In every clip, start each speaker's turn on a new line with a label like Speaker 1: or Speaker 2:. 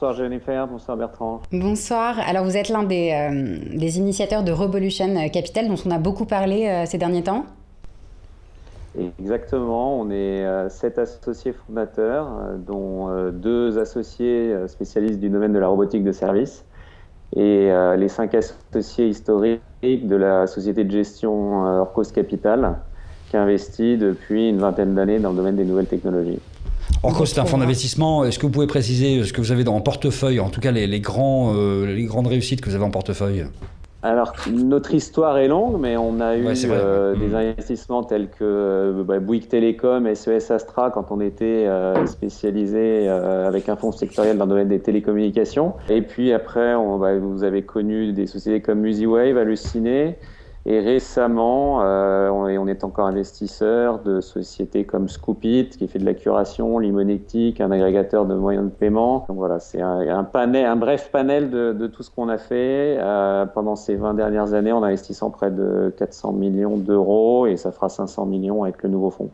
Speaker 1: Bonsoir Jennifer, bonsoir Bertrand.
Speaker 2: Bonsoir. Alors vous êtes l'un des initiateurs de Robolution Capital dont on a beaucoup parlé ces derniers temps.
Speaker 1: Exactement, on est 7 associés fondateurs, dont 2 associés spécialistes du domaine de la robotique de service et les 5 associés historiques de la société de gestion Orcos Capital qui investit depuis une vingtaine d'années dans le domaine des nouvelles technologies.
Speaker 3: Orcos, c'est un fonds d'investissement. Est-ce que vous pouvez préciser ce que vous avez en portefeuille, en tout cas les grandes réussites que vous avez en portefeuille?
Speaker 1: Alors, notre histoire est longue, mais on a eu des investissements tels que Bouygues Télécom, SES Astra, quand on était spécialisé avec un fonds sectoriel dans le domaine des télécommunications. Et puis après, vous avez connu des sociétés comme MusiWave, Halluciné. Et récemment, on est encore investisseur de sociétés comme Scoopit, qui fait de la curation, Limonetic, un agrégateur de moyens de paiement. Donc voilà, c'est un bref panel de tout ce qu'on a fait. Pendant ces 20 dernières années, en investissant près de 400 millions d'euros, et ça fera 500 millions avec le nouveau fonds.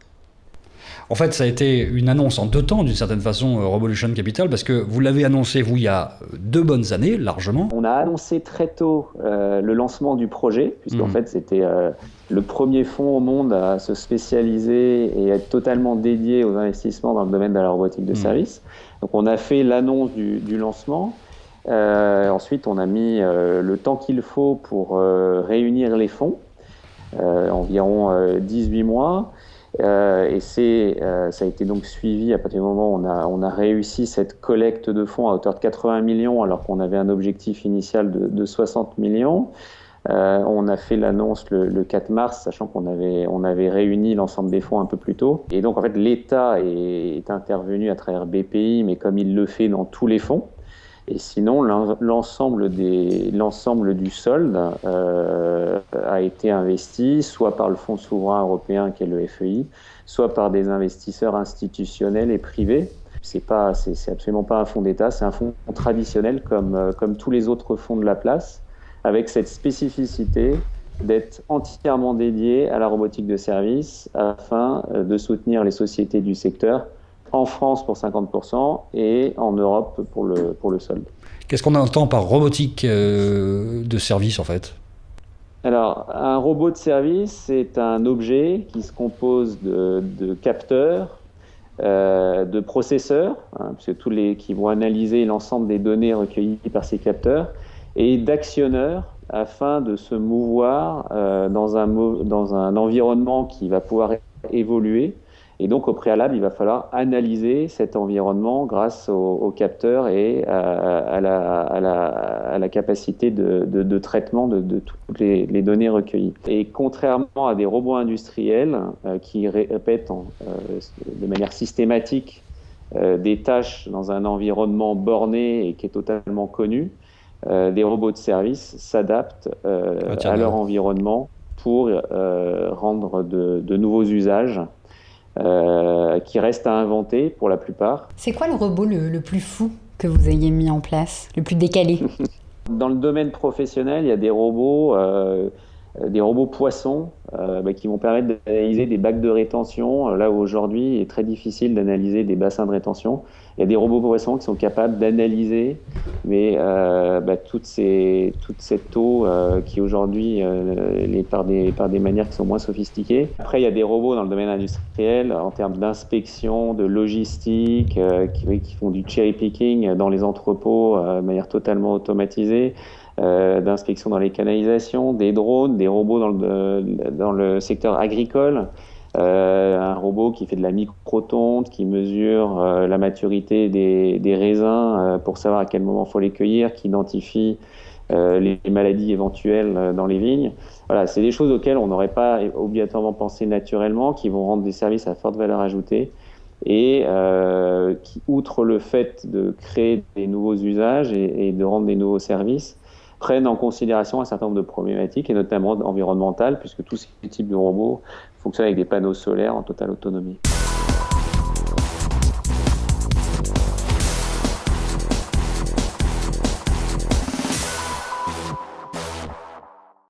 Speaker 3: En fait, ça a été une annonce en 2 temps, d'une certaine façon, Robolution Capital, parce que vous l'avez annoncé, vous, il y a 2 bonnes années, largement.
Speaker 1: On a annoncé très tôt le lancement du projet, puisqu'en fait, c'était le premier fonds au monde à se spécialiser et être totalement dédié aux investissements dans le domaine de la robotique de service. Donc, on a fait l'annonce du lancement. Ensuite, on a mis le temps qu'il faut pour réunir les fonds, environ 18 mois. Et ça a été donc suivi à partir du moment où on a réussi cette collecte de fonds à hauteur de 80 millions alors qu'on avait un objectif initial de 60 millions. On a fait l'annonce le 4 mars, sachant qu'on avait réuni l'ensemble des fonds un peu plus tôt. Et donc en fait l'État est intervenu à travers BPI, mais comme il le fait dans tous les fonds. Et sinon, l'ensemble du solde a été investi soit par le Fonds souverain européen qui est le FEI, soit par des investisseurs institutionnels et privés. C'est absolument pas un fonds d'État, c'est un fonds traditionnel comme tous les autres fonds de la place, avec cette spécificité d'être entièrement dédié à la robotique de service afin de soutenir les sociétés du secteur en France pour 50% et en Europe pour le solde.
Speaker 3: Qu'est-ce qu'on entend par robotique de service en fait ?
Speaker 1: Alors, un robot de service, c'est un objet qui se compose de capteurs, de processeurs, puisque qui vont analyser l'ensemble des données recueillies par ces capteurs, et d'actionneurs afin de se mouvoir dans un environnement qui va pouvoir évoluer. Et donc, au préalable, il va falloir analyser cet environnement grâce aux capteurs et à la capacité de traitement de toutes les données recueillies. Et contrairement à des robots industriels qui répètent de manière systématique des tâches dans un environnement borné et qui est totalement connu, des robots de service s'adaptent à leur environnement pour rendre de nouveaux usages qui reste à inventer pour la plupart.
Speaker 2: C'est quoi le robot le plus fou que vous ayez mis en place, le plus décalé ?
Speaker 1: Dans le domaine professionnel, il y a des robots poissons qui vont permettre d'analyser des bacs de rétention, là où aujourd'hui il est très difficile d'analyser des bassins de rétention. Il y a des robots poissons qui sont capables d'analyser toute cette eau qui aujourd'hui par des manières qui sont moins sophistiquées. Après, il y a des robots dans le domaine industriel en termes d'inspection, de logistique, qui font du cherry picking dans les entrepôts de manière totalement automatisée. D'inspection dans les canalisations, des drones, des robots dans le secteur agricole, un robot qui fait de la microtonte, qui mesure la maturité des raisins pour savoir à quel moment il faut les cueillir, qui identifie les maladies éventuelles dans les vignes. Voilà, c'est des choses auxquelles on n'aurait pas obligatoirement pensé naturellement, qui vont rendre des services à forte valeur ajoutée et qui, outre le fait de créer des nouveaux usages et de rendre des nouveaux services, prennent en considération un certain nombre de problématiques, et notamment environnementales, puisque tous ces types de robots fonctionnent avec des panneaux solaires en totale autonomie.